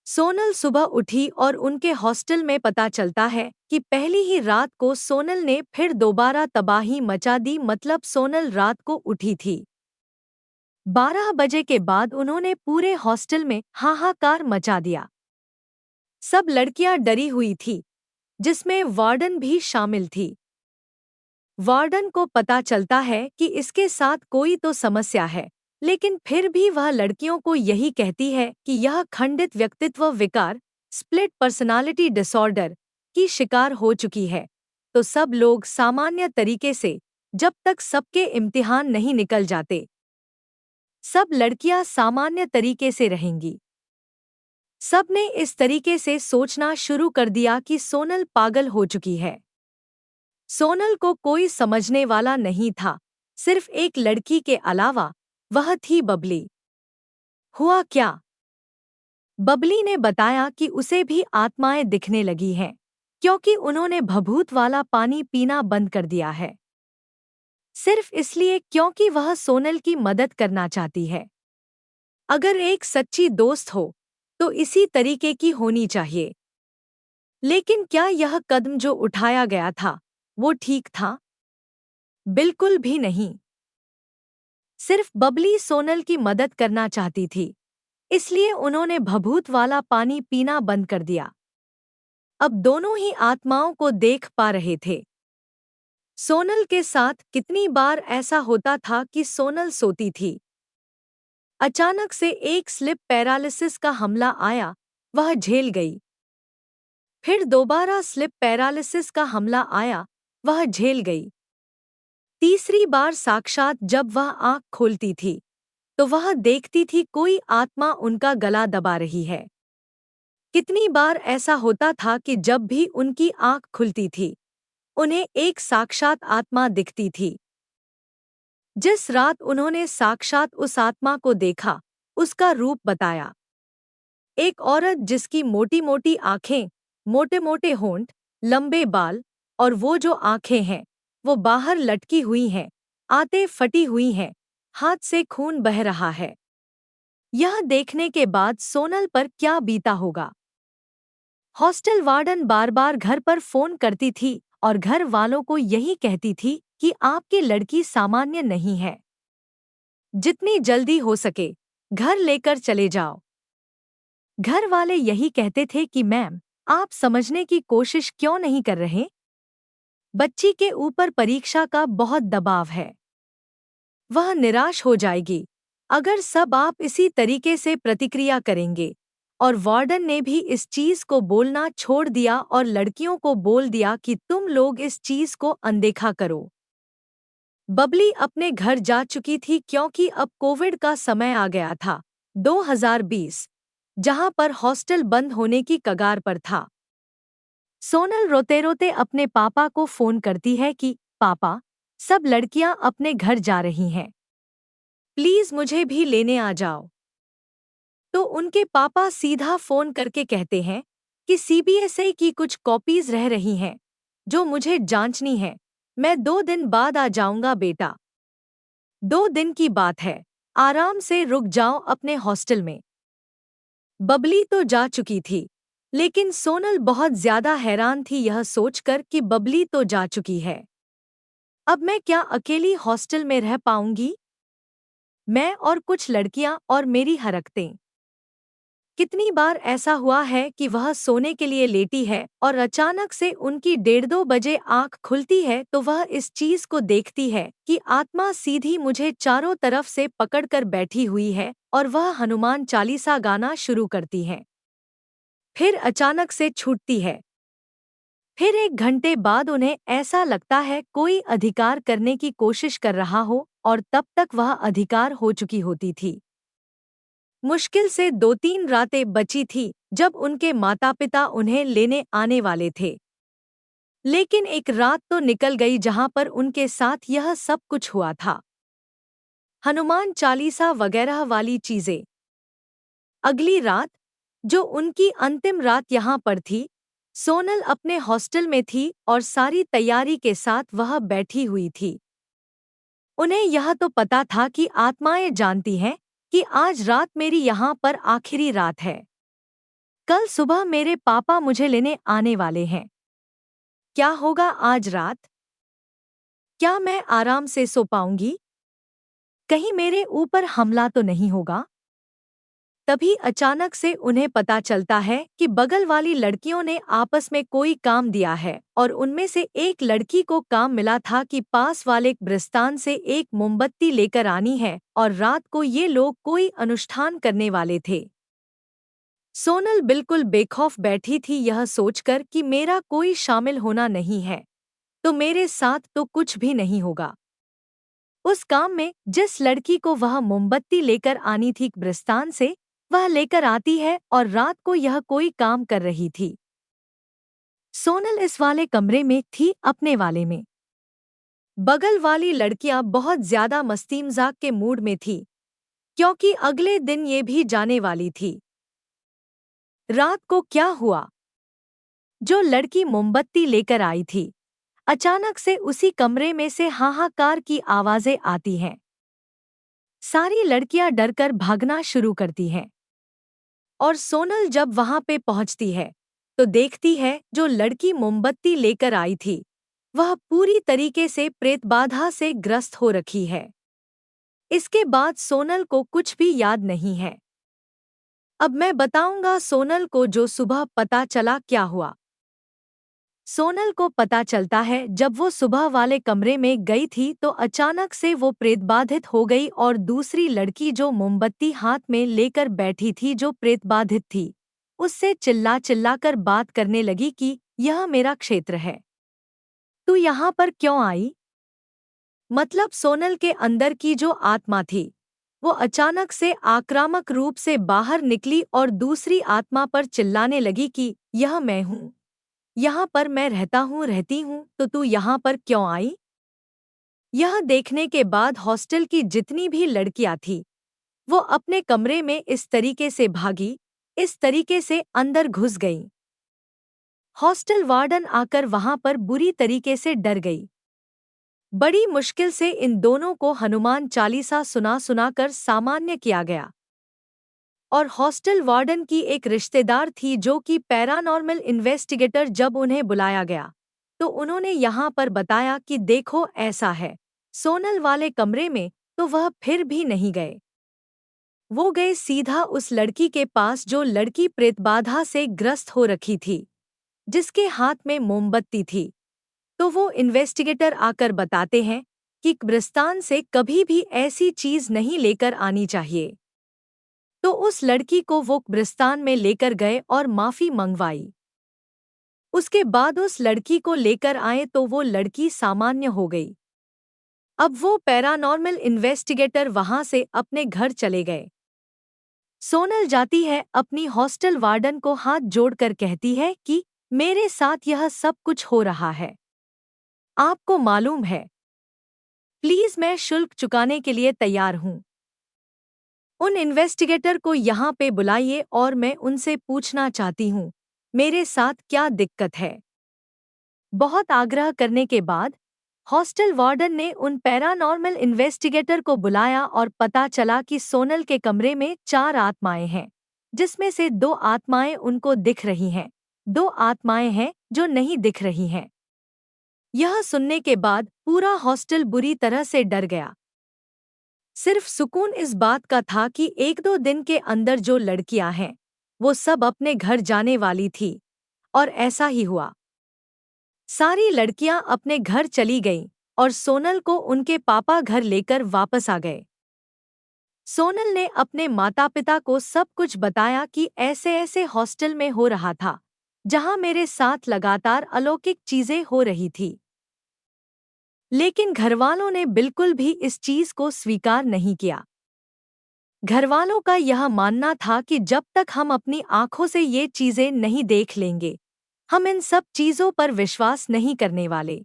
सोनल सुबह उठी और उनके हॉस्टल में पता चलता है कि पहली ही रात को सोनल ने फिर दोबारा तबाही मचा दी। मतलब सोनल रात को उठी थी 12 बजे के बाद उन्होंने पूरे हॉस्टल में हाहाकार मचा दिया। सब लड़कियां डरी हुई थी, जिसमें वार्डन भी शामिल थी। वार्डन को पता चलता है कि इसके साथ कोई तो समस्या है, लेकिन फिर भी वह लड़कियों को यही कहती है कि यह खंडित व्यक्तित्व विकार, स्प्लिट पर्सनालिटी डिसऑर्डर की शिकार हो चुकी है। तो सब लोग सामान्य तरीके से, जब तक सबके इम्तिहान नहीं निकल जाते, सब लड़कियां सामान्य तरीके से रहेंगी। सबने इस तरीके से सोचना शुरू कर दिया कि सोनल पागल हो चुकी है। सोनल को कोई समझने वाला नहीं था, सिर्फ एक लड़की के अलावा, वह थी बबली। हुआ क्या? बबली ने बताया कि उसे भी आत्माएं दिखने लगी हैं, क्योंकि उन्होंने भभूत वाला पानी पीना बंद कर दिया है। सिर्फ इसलिए क्योंकि वह सोनल की मदद करना चाहती है। अगर एक सच्ची दोस्त हो, तो इसी तरीके की होनी चाहिए। लेकिन क्या यह कदम जो उठाया गया था, वो ठीक था? बिल्कुल भी नहीं। सिर्फ बबली सोनल की मदद करना चाहती थी, इसलिए उन्होंने भभूत वाला पानी पीना बंद कर दिया। अब दोनों ही आत्माओं को देख पा रहे थे। सोनल के साथ कितनी बार ऐसा होता था कि सोनल सोती थी, अचानक से एक स्लिप पैरालिसिस का हमला आया, वह झेल गई। फिर दोबारा स्लिप पैरालिसिस का हमला आया, वह झेल गई। तीसरी बार साक्षात जब वह आंख खोलती थी तो वह देखती थी कोई आत्मा उनका गला दबा रही है। कितनी बार ऐसा होता था कि जब भी उनकी आंख खुलती थी उन्हें एक साक्षात आत्मा दिखती थी। जिस रात उन्होंने साक्षात उस आत्मा को देखा, उसका रूप बताया। एक औरत जिसकी मोटी मोटी आंखें, मोटे मोटे होंठ, लंबे बाल और वो जो आंखें हैं वो बाहर लटकी हुई हैं, आते फटी हुई हैं, हाथ से खून बह रहा है। यह देखने के बाद सोनल पर क्या बीता होगा। हॉस्टल वार्डन बार बार घर पर फोन करती थी और घर वालों को यही कहती थी कि आपकी लड़की सामान्य नहीं है, जितनी जल्दी हो सके घर लेकर चले जाओ। घर वाले यही कहते थे कि मैम, आप समझने की कोशिश क्यों नहीं कर रहे? बच्ची के ऊपर परीक्षा का बहुत दबाव है, वह निराश हो जाएगी अगर सब आप इसी तरीके से प्रतिक्रिया करेंगे। और वार्डन ने भी इस चीज को बोलना छोड़ दिया और लड़कियों को बोल दिया कि तुम लोग इस चीज को अनदेखा करो। बबली अपने घर जा चुकी थी क्योंकि अब कोविड का समय आ गया था, 2020, जहां पर हॉस्टल बंद होने की कगार पर था। सोनल रोते रोते अपने पापा को फोन करती है कि पापा, सब लड़कियां अपने घर जा रही हैं, प्लीज मुझे भी लेने आ जाओ। तो उनके पापा सीधा फोन करके कहते हैं कि सीबीएसई की कुछ कॉपीज रह रही हैं जो मुझे जांचनी है, मैं 2 दिन बाद आ जाऊंगा बेटा। 2 दिन की बात है, आराम से रुक जाओ अपने हॉस्टल में। बबली तो जा चुकी थी, लेकिन सोनल बहुत ज्यादा हैरान थी यह सोचकर कि बबली तो जा चुकी है, अब मैं क्या अकेली हॉस्टल में रह पाऊंगी? मैं और कुछ लड़कियां और मेरी हरकतें। कितनी बार ऐसा हुआ है कि वह सोने के लिए लेटी है और अचानक से उनकी 1:30 बजे आंख खुलती है तो वह इस चीज को देखती है कि आत्मा सीधी मुझे चारों तरफ से पकड़कर बैठी हुई है और वह हनुमान चालीसा गाना शुरू करती है। फिर अचानक से छूटती है। फिर 1 घंटे बाद उन्हें ऐसा लगता है कोई अधिकार करने की कोशिश कर रहा हो और तब तक वह अधिकार हो चुकी होती थी। मुश्किल से 2-3 रातें बची थी जब उनके माता पिता उन्हें लेने आने वाले थे। लेकिन एक रात तो निकल गई जहां पर उनके साथ यह सब कुछ हुआ था, हनुमान चालीसा वगैरह वाली चीजें। अगली रात, जो उनकी अंतिम रात यहाँ पर थी, सोनल अपने हॉस्टल में थी और सारी तैयारी के साथ वह बैठी हुई थी। उन्हें यह तो पता था कि आत्माएं जानती हैं कि आज रात मेरी यहाँ पर आखिरी रात है। कल सुबह मेरे पापा मुझे लेने आने वाले हैं। क्या होगा आज रात? क्या मैं आराम से सो पाऊंगी? कहीं मेरे ऊपर हमला तो नहीं होगा? तभी अचानक से उन्हें पता चलता है कि बगल वाली लड़कियों ने आपस में कोई काम दिया है और उनमें से एक लड़की को काम मिला था कि पास वाले कब्रिस्तान से एक मोमबत्ती लेकर आनी है और रात को ये लोग कोई अनुष्ठान करने वाले थे। सोनल बिल्कुल बेखौफ बैठी थी यह सोचकर कि मेरा कोई शामिल होना नहीं है तो मेरे साथ तो कुछ भी नहीं होगा। उस काम में जिस लड़की को वह मोमबत्ती लेकर आनी थी कब्रिस्तान से, वह लेकर आती है और रात को यह कोई काम कर रही थी। सोनल इस वाले कमरे में थी, अपने वाले में। बगल वाली लड़कियां बहुत ज्यादा मस्तीमजाक के मूड में थी क्योंकि अगले दिन ये भी जाने वाली थी। रात को क्या हुआ? जो लड़की मोमबत्ती लेकर आई थी, अचानक से उसी कमरे में से हाहाकार की आवाजें आती हैं। सारी लड़कियां डरकर भागना शुरू करती हैं और सोनल जब वहां पे पहुंचती है तो देखती है जो लड़की मोमबत्ती लेकर आई थी वह पूरी तरीके से प्रेतबाधा से ग्रस्त हो रखी है। इसके बाद सोनल को कुछ भी याद नहीं है। अब मैं बताऊंगा सोनल को जो सुबह पता चला क्या हुआ। सोनल को पता चलता है जब वो सुबह वाले कमरे में गई थी तो अचानक से वो प्रेतबाधित हो गई और दूसरी लड़की जो मोमबत्ती हाथ में लेकर बैठी थी जो प्रेतबाधित थी, उससे चिल्ला चिल्ला कर बात करने लगी कि यह मेरा क्षेत्र है, तू यहाँ पर क्यों आई। मतलब सोनल के अंदर की जो आत्मा थी वो अचानक से आक्रामक रूप से बाहर निकली और दूसरी आत्मा पर चिल्लाने लगी कि यह मैं हूँ, यहाँ पर मैं रहती हूँ तो तू यहाँ पर क्यों आई। यह देखने के बाद हॉस्टल की जितनी भी लड़कियां थी वो अपने कमरे में इस तरीके से भागी, इस तरीके से अंदर घुस गईं। हॉस्टल वार्डन आकर वहां पर बुरी तरीके से डर गई। बड़ी मुश्किल से इन दोनों को हनुमान चालीसा सुना सुनाकर सामान्य किया गया। और हॉस्टल वार्डन की एक रिश्तेदार थी जो कि पैरानॉर्मल इन्वेस्टिगेटर, जब उन्हें बुलाया गया तो उन्होंने यहाँ पर बताया कि देखो ऐसा है सोनल वाले कमरे में, तो वह फिर भी नहीं गए। वो गए सीधा उस लड़की के पास जो लड़की प्रेतबाधा से ग्रस्त हो रखी थी, जिसके हाथ में मोमबत्ती थी। तो वो इन्वेस्टिगेटर आकर बताते हैं कि कब्रिस्तान से कभी भी ऐसी चीज नहीं लेकर आनी चाहिए। तो उस लड़की को वो कब्रिस्तान में लेकर गए और माफी मंगवाई। उसके बाद उस लड़की को लेकर आए तो वो लड़की सामान्य हो गई। अब वो पैरानॉर्मल इन्वेस्टिगेटर वहां से अपने घर चले गए। सोनल जाती है अपनी हॉस्टल वार्डन को हाथ जोड़कर कहती है कि मेरे साथ यह सब कुछ हो रहा है, आपको मालूम है, प्लीज मैं शुल्क चुकाने के लिए तैयार हूं। उन इन्वेस्टिगेटर को यहाँ पे बुलाइए और मैं उनसे पूछना चाहती हूँ मेरे साथ क्या दिक्कत है। बहुत आग्रह करने के बाद हॉस्टल वार्डन ने उन पैरानॉर्मल इन्वेस्टिगेटर को बुलाया और पता चला कि सोनल के कमरे में 4 आत्माएं हैं, जिसमें से 2 आत्माएं उनको दिख रही हैं, 2 आत्माएं हैं जो नहीं दिख रही हैं। यह सुनने के बाद पूरा हॉस्टल बुरी तरह से डर गया। सिर्फ सुकून इस बात का था कि 1-2 दिन के अंदर जो लड़कियां हैं वो सब अपने घर जाने वाली थी, और ऐसा ही हुआ। सारी लड़कियां अपने घर चली गईं और सोनल को उनके पापा घर लेकर वापस आ गए। सोनल ने अपने माता पिता को सब कुछ बताया कि ऐसे ऐसे हॉस्टल में हो रहा था जहां मेरे साथ लगातार अलौकिक चीजें हो रही थी। लेकिन घरवालों ने बिल्कुल भी इस चीज को स्वीकार नहीं किया। घरवालों का यह मानना था कि जब तक हम अपनी आंखों से ये चीजें नहीं देख लेंगे हम इन सब चीजों पर विश्वास नहीं करने वाले।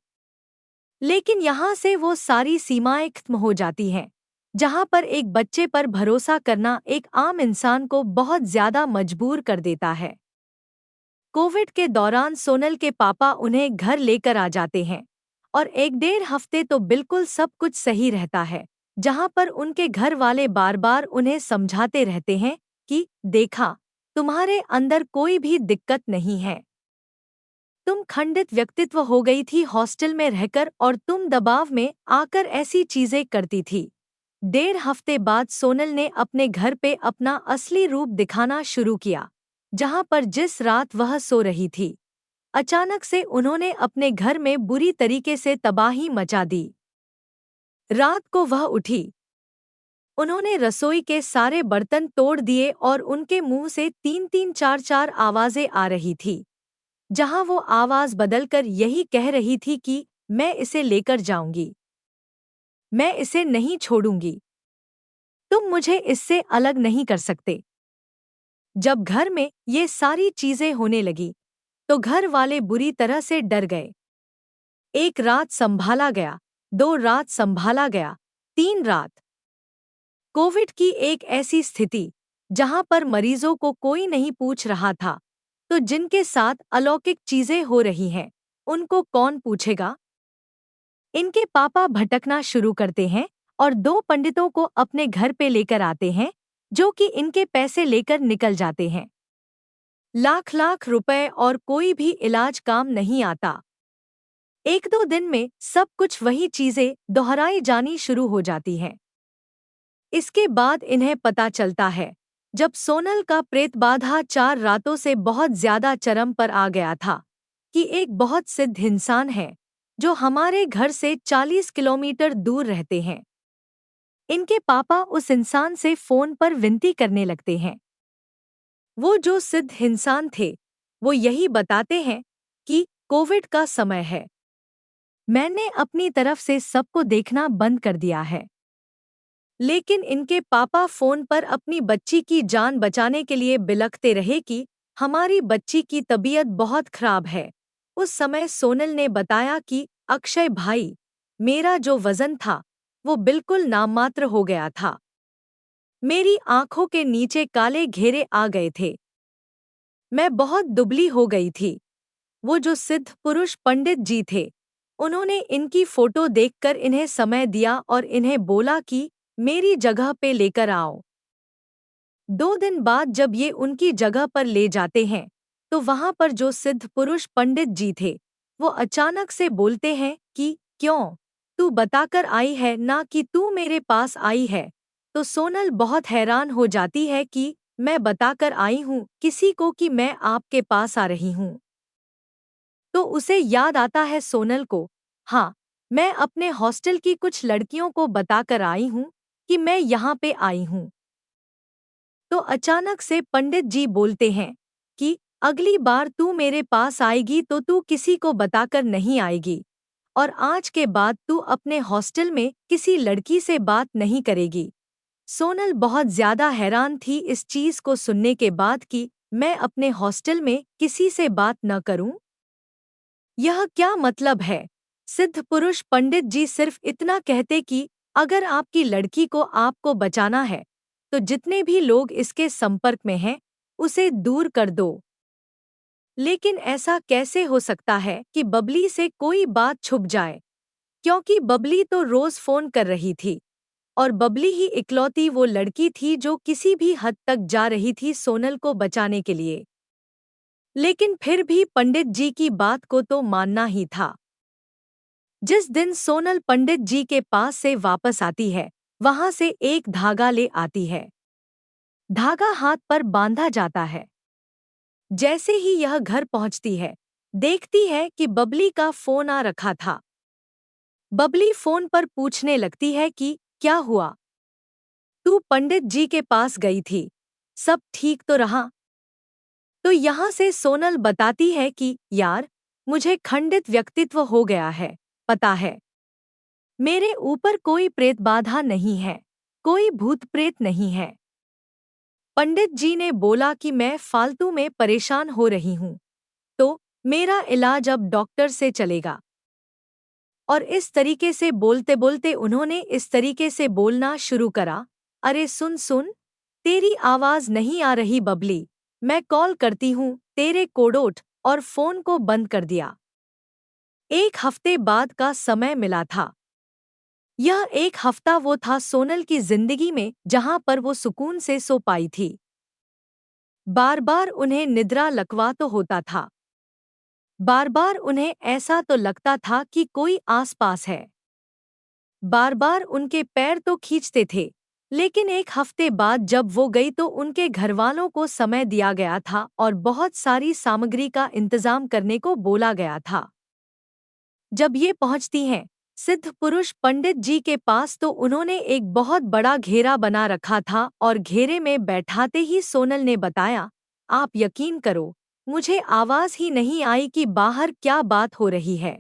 लेकिन यहाँ से वो सारी सीमाएं खत्म हो जाती हैं, जहाँ पर एक बच्चे पर भरोसा करना एक आम इंसान को बहुत ज्यादा मजबूर कर देता है। कोविड के दौरान सोनल के पापा उन्हें घर लेकर आ जाते हैं और 1-1.5 हफ्ते तो बिल्कुल सब कुछ सही रहता है, जहाँ पर उनके घर वाले बार बार उन्हें समझाते रहते हैं कि देखा, तुम्हारे अंदर कोई भी दिक्कत नहीं है, तुम खंडित व्यक्तित्व हो गई थी हॉस्टल में रहकर और तुम दबाव में आकर ऐसी चीजें करती थी। 1.5 हफ्ते बाद सोनल ने अपने घर पे अपना असली रूप दिखाना शुरू किया, जहां पर जिस रात वह सो रही थी अचानक से उन्होंने अपने घर में बुरी तरीके से तबाही मचा दी। रात को वह उठी, उन्होंने रसोई के सारे बर्तन तोड़ दिए और उनके मुंह से 3-3 4-4 आवाजें आ रही थी, जहां वो आवाज बदलकर यही कह रही थी कि मैं इसे लेकर जाऊंगी, मैं इसे नहीं छोड़ूंगी, तुम मुझे इससे अलग नहीं कर सकते। जब घर में ये सारी चीजें होने लगी तो घर वाले बुरी तरह से डर गए। 1 रात संभाला गया, 2 रात संभाला गया, 3 रात। कोविड की एक ऐसी स्थिति जहां पर मरीजों को कोई नहीं पूछ रहा था, तो जिनके साथ अलौकिक चीजें हो रही हैं उनको कौन पूछेगा। इनके पापा भटकना शुरू करते हैं और 2 पंडितों को अपने घर पे लेकर आते हैं जो कि इनके पैसे लेकर निकल जाते हैं। लाख लाख रुपए और कोई भी इलाज काम नहीं आता। 1-2 दिन में सब कुछ वही चीजें दोहराई जानी शुरू हो जाती हैं। इसके बाद इन्हें पता चलता है जब सोनल का प्रेतबाधा 4 रातों से बहुत ज्यादा चरम पर आ गया था कि एक बहुत सिद्ध इंसान है जो हमारे घर से 40 किलोमीटर दूर रहते हैं। इनके पापा उस इंसान से फोन पर विनती करने लगते हैं। वो जो सिद्ध इंसान थे वो यही बताते हैं कि कोविड का समय है। मैंने अपनी तरफ से सबको देखना बंद कर दिया है। लेकिन इनके पापा फोन पर अपनी बच्ची की जान बचाने के लिए बिलखते रहे कि हमारी बच्ची की तबीयत बहुत खराब है। उस समय सोनल ने बताया कि अक्षय भाई, मेरा जो वजन था वो बिल्कुल नाममात्र हो गया था। मेरी आंखों के नीचे काले घेरे आ गए थे। मैं बहुत दुबली हो गई थी। वो जो सिद्ध पुरुष पंडित जी थे, उन्होंने इनकी फोटो देखकर इन्हें समय दिया और इन्हें बोला कि मेरी जगह पे लेकर आओ। 2 दिन बाद जब ये उनकी जगह पर ले जाते हैं तो वहां पर जो सिद्ध पुरुष पंडित जी थे वो अचानक से बोलते हैं कि क्यों, तू बताकर आई है ना कि तू मेरे पास आई है। तो सोनल बहुत हैरान हो जाती है कि मैं बताकर आई हूँ किसी को कि मैं आपके पास आ रही हूँ। तो उसे याद आता है सोनल को, हाँ, मैं अपने हॉस्टल की कुछ लड़कियों को बताकर आई हूँ कि मैं यहाँ पे आई हूँ। तो अचानक से पंडित जी बोलते हैं कि अगली बार तू मेरे पास आएगी तो तू किसी को बताकर नहीं आएगी और आज के बाद तू अपने हॉस्टल में किसी लड़की से बात नहीं करेगी। सोनल बहुत ज्यादा हैरान थी इस चीज को सुनने के बाद कि मैं अपने हॉस्टल में किसी से बात न करूं। यह क्या मतलब है? सिद्ध पुरुष पंडित जी सिर्फ इतना कहते कि अगर आपकी लड़की को आपको बचाना है तो जितने भी लोग इसके संपर्क में हैं उसे दूर कर दो। लेकिन ऐसा कैसे हो सकता है कि बबली से कोई बात छुप जाए, क्योंकि बबली तो रोज फोन कर रही थी और बबली ही इकलौती वो लड़की थी जो किसी भी हद तक जा रही थी सोनल को बचाने के लिए। लेकिन फिर भी पंडित जी की बात को तो मानना ही था। जिस दिन सोनल पंडित जी के पास से वापस आती है वहां से एक धागा ले आती है। धागा हाथ पर बांधा जाता है। जैसे ही यह घर पहुंचती है देखती है कि बबली का फोन आ रखा था। बबली फोन पर पूछने लगती है कि क्या हुआ, तू पंडित जी के पास गई थी, सब ठीक तो रहा? तो यहाँ से सोनल बताती है कि यार, मुझे खंडित व्यक्तित्व हो गया है, पता है। मेरे ऊपर कोई प्रेत बाधा नहीं है, कोई भूत प्रेत नहीं है। पंडित जी ने बोला कि मैं फालतू में परेशान हो रही हूँ, तो मेरा इलाज अब डॉक्टर से चलेगा। और इस तरीके से बोलते बोलते उन्होंने इस तरीके से बोलना शुरू करा, अरे सुन सुन, तेरी आवाज नहीं आ रही बबली, मैं कॉल करती हूँ तेरे कोडोट, और फोन को बंद कर दिया। 1 हफ्ते बाद का समय मिला था। यह 1 हफ्ता वो था सोनल की जिंदगी में जहां पर वो सुकून से सो पाई थी। बार बार उन्हें निद्रा लकवा तो होता था। बार बार उन्हें ऐसा तो लगता था कि कोई आसपास है। बार बार उनके पैर तो खींचते थे, लेकिन 1 हफ्ते बाद जब वो गई तो उनके घरवालों को समय दिया गया था और बहुत सारी सामग्री का इंतजाम करने को बोला गया था। जब ये पहुंचती हैं सिद्ध पुरुष पंडित जी के पास तो उन्होंने एक बहुत बड़ा घेरा बना रखा था और घेरे में बैठाते ही सोनल ने बताया, आप यकीन करो, मुझे आवाज ही नहीं आई कि बाहर क्या बात हो रही है।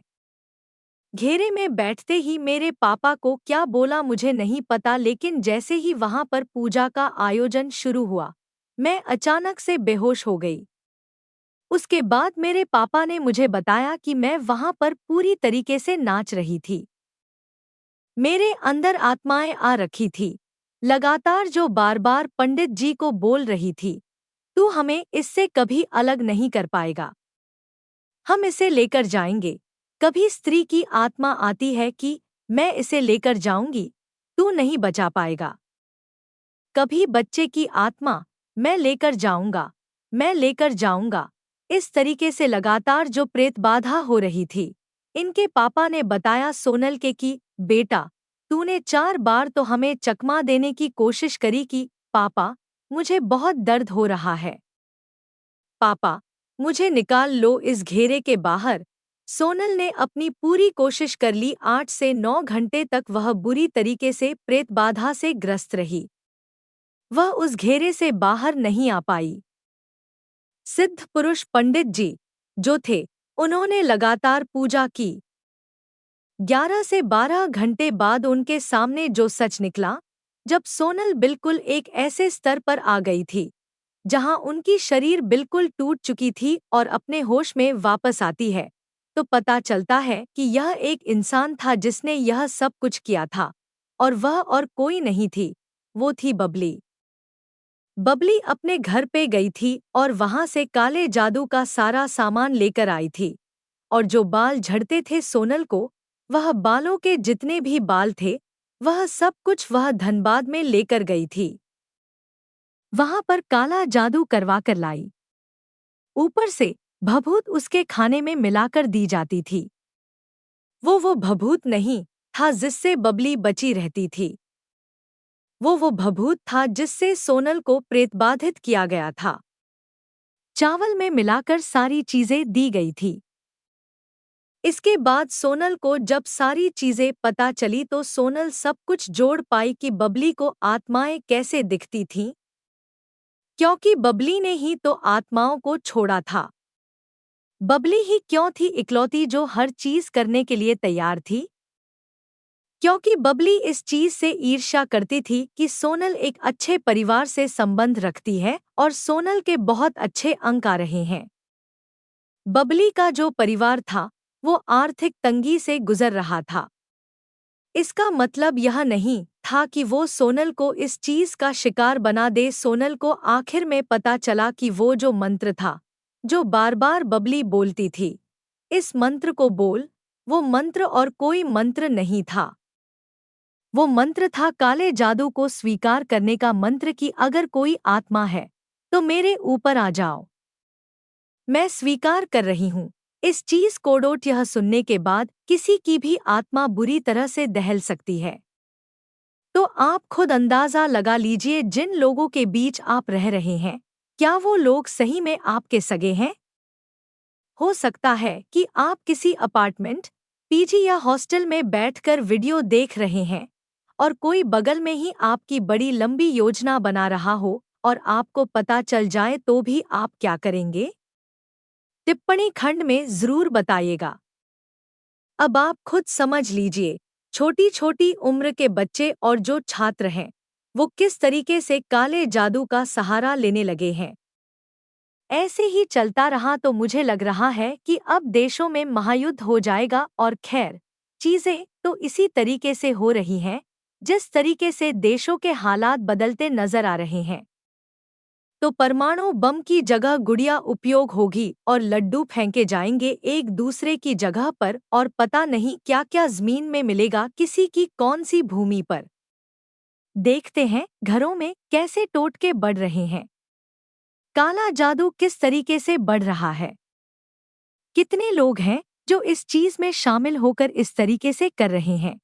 घेरे में बैठते ही मेरे पापा को क्या बोला मुझे नहीं पता, लेकिन जैसे ही वहां पर पूजा का आयोजन शुरू हुआ मैं अचानक से बेहोश हो गई। उसके बाद मेरे पापा ने मुझे बताया कि मैं वहां पर पूरी तरीके से नाच रही थी। मेरे अंदर आत्माएं आ रखी थी लगातार, जो बार बार पंडित जी को बोल रही थी, तू हमें इससे कभी अलग नहीं कर पाएगा, हम इसे लेकर जाएंगे। कभी स्त्री की आत्मा आती है कि मैं इसे लेकर जाऊंगी, तू नहीं बचा पाएगा। कभी बच्चे की आत्मा, मैं लेकर जाऊंगा, मैं लेकर जाऊंगा। इस तरीके से लगातार जो प्रेत बाधा हो रही थी। इनके पापा ने बताया सोनल के कि बेटा, तूने 4 बार तो हमें चकमा देने की कोशिश करी कि पापा, मुझे बहुत दर्द हो रहा है। पापा, मुझे निकाल लो इस घेरे के बाहर। सोनल ने अपनी पूरी कोशिश कर ली। 8 से 9 घंटे तक वह बुरी तरीके से प्रेतबाधा से ग्रस्त रही। वह उस घेरे से बाहर नहीं आ पाई। सिद्ध पुरुष पंडित जी जो थे, उन्होंने लगातार पूजा की। 11 से 12 घंटे बाद उनके सामने जो सच निकला, जब सोनल बिल्कुल एक ऐसे स्तर पर आ गई थी जहां उनकी शरीर बिल्कुल टूट चुकी थी और अपने होश में वापस आती है, तो पता चलता है कि यह एक इंसान था जिसने यह सब कुछ किया था, और वह और कोई नहीं थी, वो थी बबली। बबली अपने घर पे गई थी और वहां से काले जादू का सारा सामान लेकर आई थी, और जो बाल झड़ते थे सोनल को, वह बालों के जितने भी बाल थे, वह सब कुछ वह धनबाद में लेकर गई थी। वहां पर काला जादू करवा कर लाई। ऊपर से भभूत उसके खाने में मिलाकर दी जाती थी। वो भभूत नहीं था जिससे बबली बची रहती थी। वो भभूत था जिससे सोनल को प्रेतबाधित किया गया था। चावल में मिलाकर सारी चीजें दी गई थी। इसके बाद सोनल को जब सारी चीजें पता चली तो सोनल सब कुछ जोड़ पाई कि बबली को आत्माएं कैसे दिखती थीं, क्योंकि बबली ने ही तो आत्माओं को छोड़ा था। बबली ही क्यों थी इकलौती जो हर चीज करने के लिए तैयार थी? क्योंकि बबली इस चीज से ईर्ष्या करती थी कि सोनल एक अच्छे परिवार से संबंध रखती है और सोनल के बहुत अच्छे अंक आ रहे हैं। बबली का जो परिवार था, वो आर्थिक तंगी से गुजर रहा था। इसका मतलब यह नहीं था कि वो सोनल को इस चीज का शिकार बना दे। सोनल को आखिर में पता चला कि वो जो मंत्र था, जो बार बार बबली बोलती थी, इस मंत्र को बोल, वो मंत्र और कोई मंत्र नहीं था। वो मंत्र था काले जादू को स्वीकार करने का मंत्र कि अगर कोई आत्मा है तो मेरे ऊपर आ जाओ, मैं स्वीकार कर रही हूँ। इस चीज कोडोट यह सुनने के बाद किसी की भी आत्मा बुरी तरह से दहल सकती है। तो आप खुद अंदाजा लगा लीजिए जिन लोगों के बीच आप रह रहे हैं, क्या वो लोग सही में आपके सगे हैं? हो सकता है कि आप किसी अपार्टमेंट, पीजी या हॉस्टल में बैठकर वीडियो देख रहे हैं और कोई बगल में ही आपकी बड़ी लंबी योजना बना रहा हो और आपको पता चल जाए तो भी आप क्या करेंगे? टिप्पणी खंड में जरूर बताइएगा। अब आप खुद समझ लीजिए, छोटी छोटी उम्र के बच्चे और जो छात्र हैं, वो किस तरीके से काले जादू का सहारा लेने लगे हैं। ऐसे ही चलता रहा तो मुझे लग रहा है कि अब देशों में महायुद्ध हो जाएगा। और खैर, चीजें तो इसी तरीके से हो रही हैं जिस तरीके से देशों के हालात बदलते नजर आ रहे हैं। तो परमाणु बम की जगह गुड़िया उपयोग होगी और लड्डू फेंके जाएंगे एक दूसरे की जगह पर, और पता नहीं क्या क्या जमीन में मिलेगा किसी की कौन सी भूमि पर। देखते हैं घरों में कैसे टोटके बढ़ रहे हैं। काला जादू किस तरीके से बढ़ रहा है। कितने लोग हैं जो इस चीज में शामिल होकर इस तरीके से कर रहे हैं,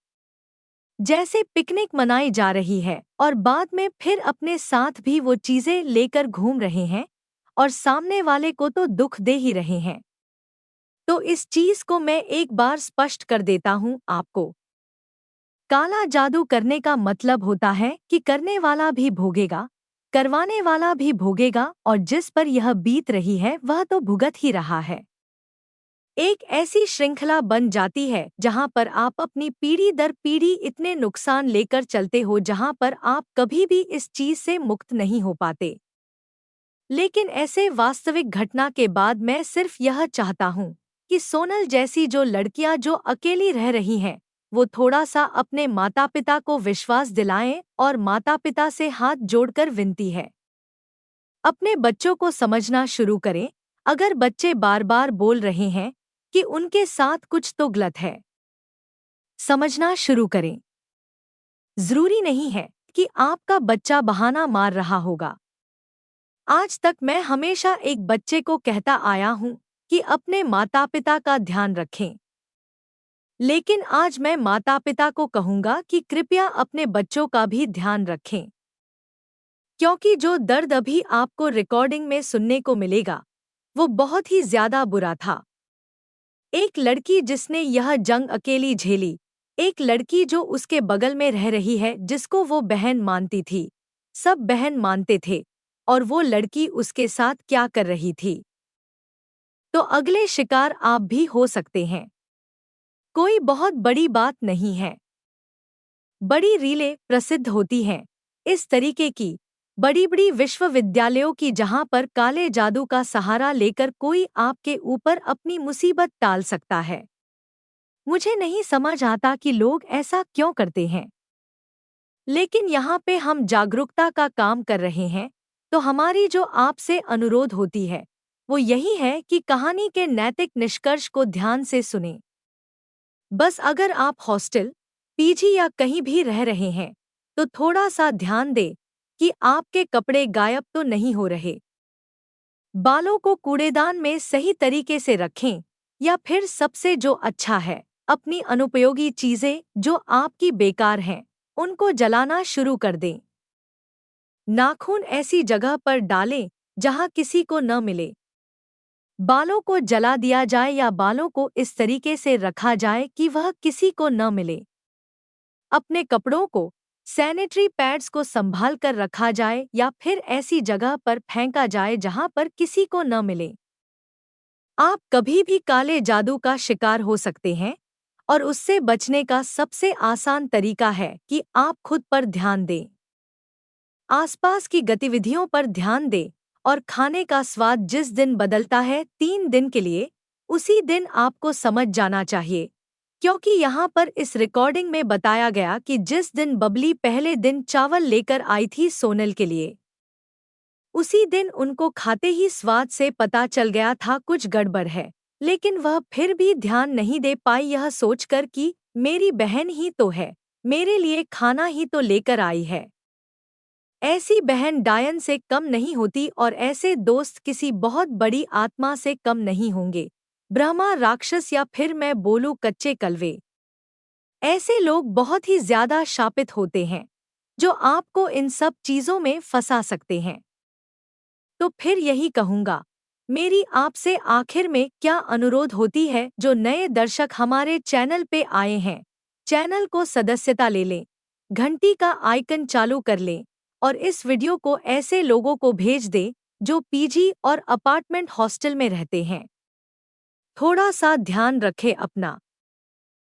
जैसे पिकनिक मनाई जा रही है और बाद में फिर अपने साथ भी वो चीजें लेकर घूम रहे हैं और सामने वाले को तो दुख दे ही रहे हैं। तो इस चीज को मैं एक बार स्पष्ट कर देता हूं आपको। काला जादू करने का मतलब होता है कि करने वाला भी भोगेगा, करवाने वाला भी भोगेगा, और जिस पर यह बीत रही है वह तो भुगत ही रहा है। एक ऐसी श्रृंखला बन जाती है जहां पर आप अपनी पीढ़ी दर पीढ़ी इतने नुकसान लेकर चलते हो जहां पर आप कभी भी इस चीज से मुक्त नहीं हो पाते। लेकिन ऐसे वास्तविक घटना के बाद मैं सिर्फ यह चाहता हूं कि सोनल जैसी जो लड़कियां जो अकेली रह रही हैं, वो थोड़ा सा अपने माता पिता को विश्वास दिलाएं और माता पिता से हाथ जोड़कर विनती है, अपने बच्चों को समझना शुरू करें। अगर बच्चे बार बार बोल रहे हैं कि उनके साथ कुछ तो गलत है, समझना शुरू करें। जरूरी नहीं है कि आपका बच्चा बहाना मार रहा होगा। आज तक मैं हमेशा एक बच्चे को कहता आया हूं कि अपने माता पिता का ध्यान रखें। लेकिन आज मैं माता पिता को कहूंगा कि कृपया अपने बच्चों का भी ध्यान रखें, क्योंकि जो दर्द अभी आपको रिकॉर्डिंग में सुनने को मिलेगा वो बहुत ही ज्यादा बुरा था। एक लड़की जिसने यह जंग अकेली झेली, एक लड़की जो उसके बगल में रह रही है, जिसको वो बहन मानती थी, सब बहन मानते थे, और वो लड़की उसके साथ क्या कर रही थी। तो अगले शिकार आप भी हो सकते हैं। कोई बहुत बड़ी बात नहीं है। बड़ी रीलें प्रसिद्ध होती हैं इस तरीके की, बड़ी बड़ी विश्वविद्यालयों की, जहां पर काले जादू का सहारा लेकर कोई आपके ऊपर अपनी मुसीबत टाल सकता है। मुझे नहीं समझ आता कि लोग ऐसा क्यों करते हैं। लेकिन यहाँ पे हम जागरूकता का काम कर रहे हैं, तो हमारी जो आपसे अनुरोध होती है वो यही है कि कहानी के नैतिक निष्कर्ष को ध्यान से सुनें। बस अगर आप हॉस्टल, पीजी या कहीं भी रह रहे हैं, तो थोड़ा सा ध्यान दें कि आपके कपड़े गायब तो नहीं हो रहे। बालों को कूड़ेदान में सही तरीके से रखें, या फिर सबसे जो अच्छा है, अपनी अनुपयोगी चीजें जो आपकी बेकार हैं उनको जलाना शुरू कर दें। नाखून ऐसी जगह पर डालें जहां किसी को न मिले। बालों को जला दिया जाए या बालों को इस तरीके से रखा जाए कि वह किसी को न मिले। अपने कपड़ों को, सैनिटरी पैड्स को संभाल कर रखा जाए या फिर ऐसी जगह पर फेंका जाए जहां पर किसी को न मिले। आप कभी भी काले जादू का शिकार हो सकते हैं, और उससे बचने का सबसे आसान तरीका है कि आप खुद पर ध्यान दें, आसपास की गतिविधियों पर ध्यान दें, और खाने का स्वाद जिस दिन बदलता है 3 दिन के लिए, उसी दिन आपको समझ जाना चाहिए, क्योंकि यहाँ पर इस रिकॉर्डिंग में बताया गया कि जिस दिन बबली पहले दिन चावल लेकर आई थी सोनल के लिए, उसी दिन उनको खाते ही स्वाद से पता चल गया था कुछ गड़बड़ है, लेकिन वह फिर भी ध्यान नहीं दे पाई, यह सोचकर कि मेरी बहन ही तो है, मेरे लिए खाना ही तो लेकर आई है। ऐसी बहन डायन से कम नहीं होती, और ऐसे दोस्त किसी बहुत बड़ी आत्मा से कम नहीं होंगे, ब्रह्मा, राक्षस या फिर मैं बोलूं कच्चे कलवे। ऐसे लोग बहुत ही ज्यादा शापित होते हैं जो आपको इन सब चीजों में फंसा सकते हैं। तो फिर यही कहूंगा, मेरी आपसे आखिर में क्या अनुरोध होती है, जो नए दर्शक हमारे चैनल पे आए हैं, चैनल को सदस्यता ले लें, घंटी का आइकन चालू कर लें, और इस वीडियो को ऐसे लोगों को भेज दें जो पीजी और अपार्टमेंट हॉस्टल में रहते हैं। थोड़ा सा ध्यान रखें अपना।